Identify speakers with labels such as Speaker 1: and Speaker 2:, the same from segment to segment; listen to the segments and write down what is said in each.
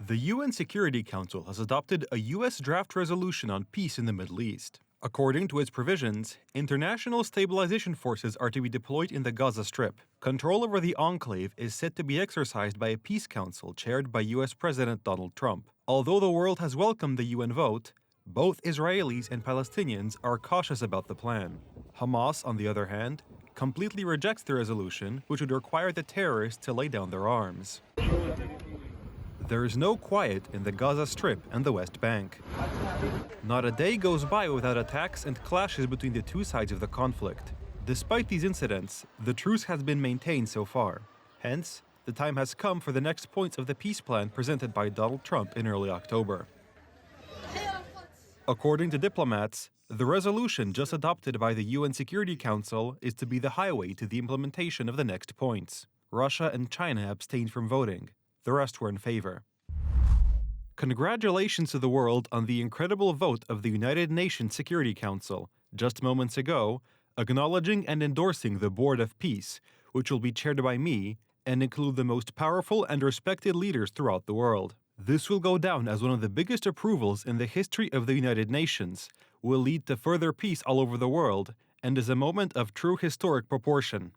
Speaker 1: The UN Security Council has adopted a U.S. draft resolution on peace in the Middle East. According to its provisions, international stabilization forces are to be deployed in the Gaza Strip. Control over the enclave is set to be exercised by a peace council chaired by U.S. President Donald Trump. Although the world has welcomed the UN vote, both Israelis and Palestinians are cautious about the plan. Hamas, on the other hand, completely rejects the resolution, which would require the terrorists to lay down their arms. There is no quiet in the Gaza Strip and the West Bank. Not a day goes by without attacks and clashes between the two sides of the conflict. Despite these incidents, the truce has been maintained so far. Hence, the time has come for the next points of the peace plan presented by Donald Trump in early October. According to diplomats, the resolution just adopted by the UN Security Council is to be the highway to the implementation of the next points. Russia and China abstained from voting. The rest were in favor. Congratulations to the world on the incredible vote of the United Nations Security Council just moments ago, acknowledging and endorsing the Board of Peace, which will be chaired by me and include the most powerful and respected leaders throughout the world. This will go down as one of the biggest approvals in the history of the United Nations, will lead to further peace all over the world, and is a moment of true historic proportion.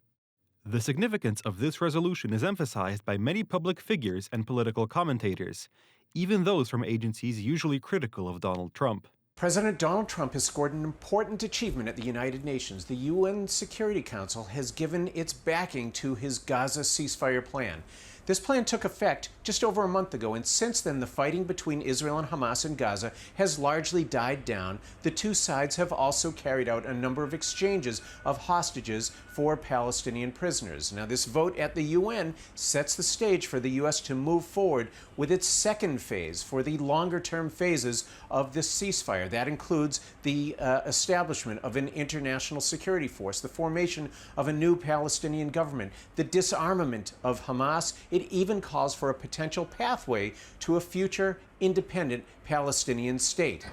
Speaker 1: The significance of this resolution is emphasized by many public figures and political commentators, even those from agencies usually critical of Donald Trump.
Speaker 2: President Donald Trump has scored an important achievement at the United Nations. The UN Security Council has given its backing to his Gaza ceasefire plan. This plan took effect just over a month ago, and since then the fighting between Israel and Hamas in Gaza has largely died down. The two sides have also carried out a number of exchanges of hostages for Palestinian prisoners. Now, this vote at the UN sets the stage for the U.S. to move forward with its second phase for the longer-term phases of this ceasefire. That includes the establishment of an international security force, the formation of a new Palestinian government, the disarmament of Hamas. It even calls for a potential pathway to a future independent Palestinian state.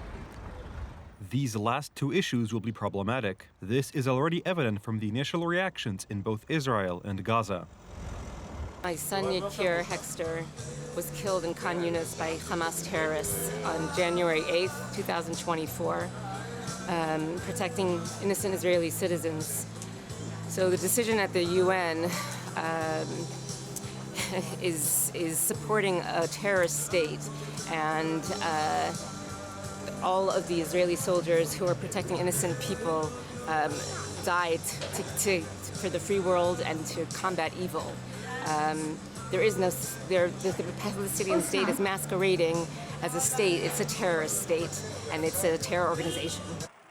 Speaker 1: These last two issues will be problematic. This is already evident from the initial reactions in both Israel and Gaza.
Speaker 3: My son Yakir Hexter was killed in Khan Yunis by Hamas terrorists on January 8th, 2024, protecting innocent Israeli citizens. So the decision at the UN is supporting a terrorist state, and all of the Israeli soldiers who are protecting innocent people died for the free world and to combat evil. The Palestinian state is masquerading as a state. It's a terrorist state, and it's a terror organization.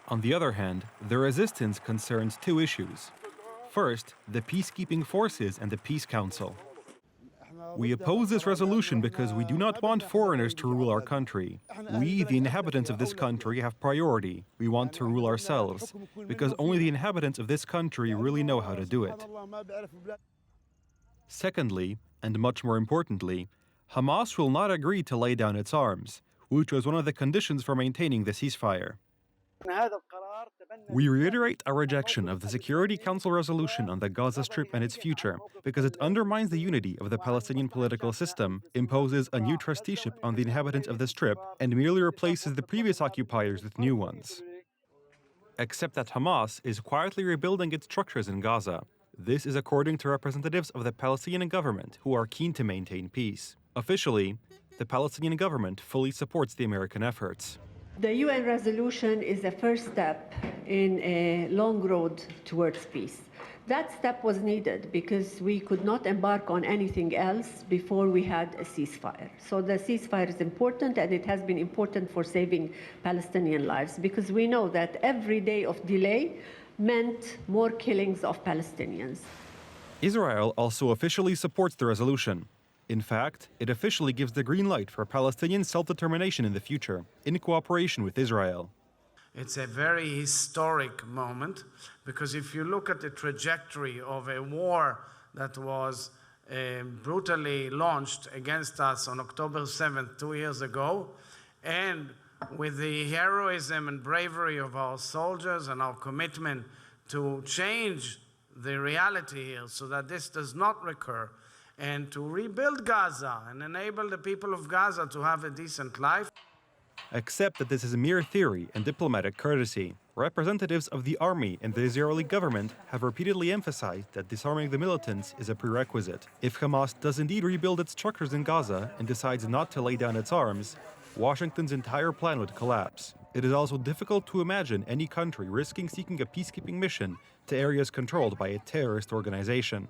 Speaker 1: On the other hand, the resistance concerns two issues. First, the peacekeeping forces and the Peace Council. We oppose this resolution because we do not want foreigners to rule our country. We, the inhabitants of this country, have priority. We want to rule ourselves, because only the inhabitants of this country really know how to do it. Secondly, and much more importantly, Hamas will not agree to lay down its arms, which was one of the conditions for maintaining the ceasefire. We reiterate our rejection of the Security Council resolution on the Gaza Strip and its future because it undermines the unity of the Palestinian political system, imposes a new trusteeship on the inhabitants of the Strip, and merely replaces the previous occupiers with new ones. Except that Hamas is quietly rebuilding its structures in Gaza. This is according to representatives of the Palestinian government who are keen to maintain peace. Officially, the Palestinian government fully supports the American efforts.
Speaker 4: The UN resolution is a first step in a long road towards peace. That step was needed because we could not embark on anything else before we had a ceasefire. So the ceasefire is important, and it has been important for saving Palestinian lives, because we know that every day of delay meant more killings of Palestinians.
Speaker 1: Israel also officially supports the resolution. In fact, it officially gives the green light for Palestinian self-determination in the future, in cooperation with Israel.
Speaker 5: It's a very historic moment, because if you look at the trajectory of a war that was brutally launched against us on October 7th, 2 years ago, and with the heroism and bravery of our soldiers and our commitment to change the reality here so that this does not recur, and to rebuild Gaza and enable the people of Gaza to have a decent life.
Speaker 1: Except that this is mere theory and diplomatic courtesy. Representatives of the army and the Israeli government have repeatedly emphasized that disarming the militants is a prerequisite. If Hamas does indeed rebuild its structures in Gaza and decides not to lay down its arms, Washington's entire plan would collapse. It is also difficult to imagine any country risking seeking a peacekeeping mission to areas controlled by a terrorist organization.